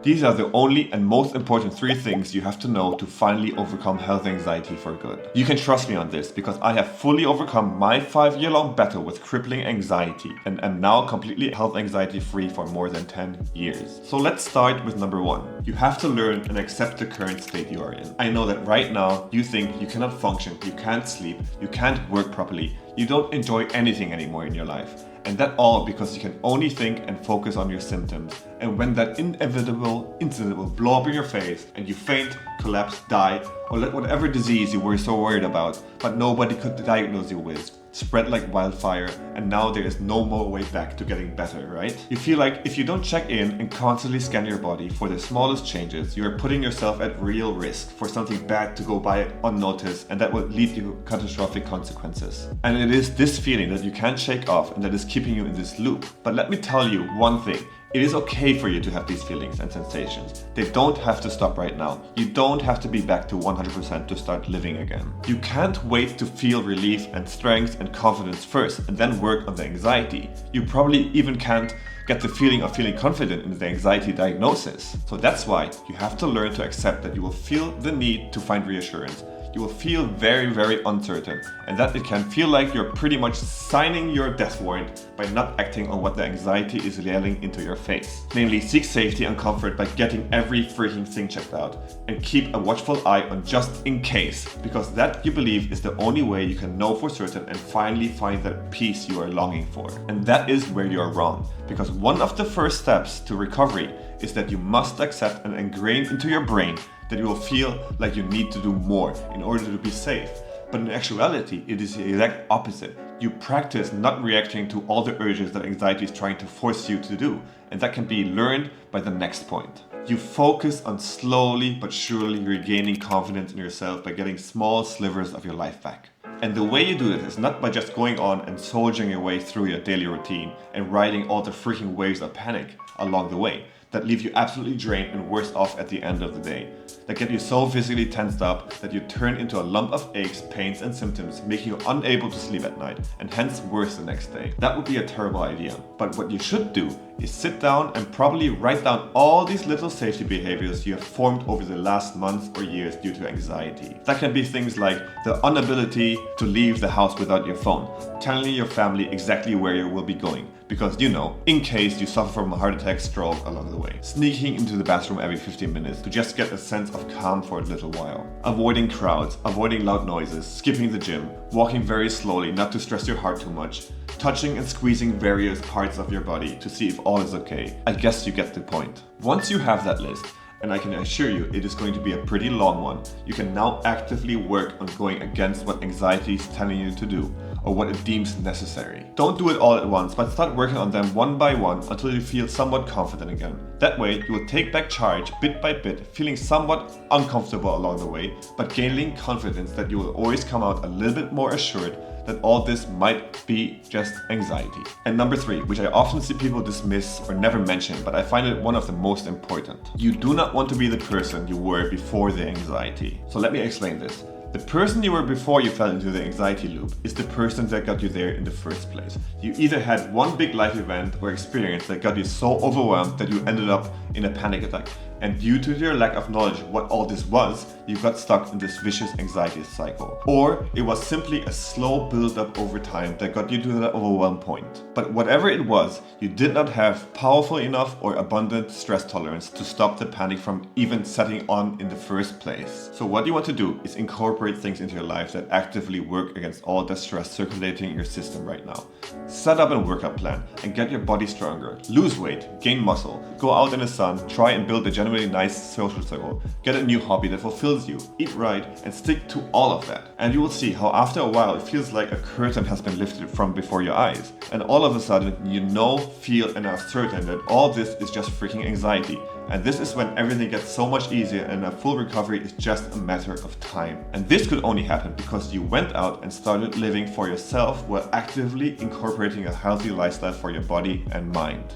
These are the only and most important 3 things you have to know to finally overcome health anxiety for good. You can trust me on this because I have fully overcome my 5-year-long battle with crippling anxiety and am now completely health anxiety free for more than 10 years. So let's start with number 1. You have to learn and accept the current state you are in. I know that right now you think you cannot function, you can't sleep, you can't work properly, you don't enjoy anything anymore in your life. And that all because you can only think and focus on your symptoms. And when that inevitable incident will blow up in your face and you faint, collapse, die, or let whatever disease you were so worried about, but nobody could diagnose you with, spread like wildfire, and now there is no more way back to getting better, right? You feel like if you don't check in and constantly scan your body for the smallest changes, you are putting yourself at real risk for something bad to go by unnoticed, and that will lead to catastrophic consequences. And it is this feeling that you can't shake off and that is keeping you in this loop. But let me tell you one thing. It is okay for you to have these feelings and sensations. They don't have to stop right now. You don't have to be back to 100% to start living again. You can't wait to feel relief and strength and confidence first and then work on the anxiety. You probably even can't get the feeling of feeling confident in the anxiety diagnosis. So that's why you have to learn to accept that you will feel the need to find reassurance. You will feel very, very uncertain, and that it can feel like you're pretty much signing your death warrant by not acting on what the anxiety is yelling into your face. Namely, seek safety and comfort by getting every freaking thing checked out, and keep a watchful eye on just in case, because that you believe is the only way you can know for certain and finally find that peace you are longing for. And that is where you are wrong, because one of the first steps to recovery is that you must accept and ingrain into your brain that you will feel like you need to do more in order to be safe. But in actuality, it is the exact opposite. You practice not reacting to all the urges that anxiety is trying to force you to do, and that can be learned by the next point. You focus on slowly but surely regaining confidence in yourself by getting small slivers of your life back. And the way you do it is not by just going on and soldiering your way through your daily routine and riding all the freaking waves of panic along the way that leave you absolutely drained and worse off at the end of the day, that get you so physically tensed up that you turn into a lump of aches, pains and symptoms, making you unable to sleep at night and hence worse the next day. That would be a terrible idea. But what you should do is sit down and probably write down all these little safety behaviors you have formed over the last months or years due to anxiety. That can be things like the inability to leave the house without your phone, telling your family exactly where you will be going, because you know, in case you suffer from a heart attack, stroke along the way. Sneaking into the bathroom every 15 minutes to just get a sense of calm for a little while. Avoiding crowds, avoiding loud noises, skipping the gym, walking very slowly not to stress your heart too much, touching and squeezing various parts of your body to see if all is okay. I guess you get the point. Once you have that list, and I can assure you it is going to be a pretty long one, you can now actively work on going against what anxiety is telling you to do, or what it deems necessary. Don't do it all at once, but start working on them one by one until you feel somewhat confident again. That way, you will take back charge bit by bit, feeling somewhat uncomfortable along the way, but gaining confidence that you will always come out a little bit more assured that all this might be just anxiety. And number 3, which I often see people dismiss or never mention, but I find it one of the most important. You do not want to be the person you were before the anxiety. So let me explain this. The person you were before you fell into the anxiety loop is the person that got you there in the first place. You either had one big life event or experience that got you so overwhelmed that you ended up in a panic attack. And due to your lack of knowledge of what all this was, you got stuck in this vicious anxiety cycle. Or it was simply a slow build-up over time that got you to that overwhelm point. But whatever it was, you did not have powerful enough or abundant stress tolerance to stop the panic from even setting on in the first place. So what you want to do is incorporate things into your life that actively work against all the stress circulating in your system right now. Set up a workout plan and get your body stronger. Lose weight, gain muscle, go out in the sun, try and build a genuinely nice social circle, get a new hobby that fulfills you, eat right, and stick to all of that. And you will see how after a while it feels like a curtain has been lifted from before your eyes. And all of a sudden you know, feel and are certain that all this is just freaking anxiety. And this is when everything gets so much easier and a full recovery is just a matter of time. And this could only happen because you went out and started living for yourself while actively incorporating a healthy lifestyle for your body and mind.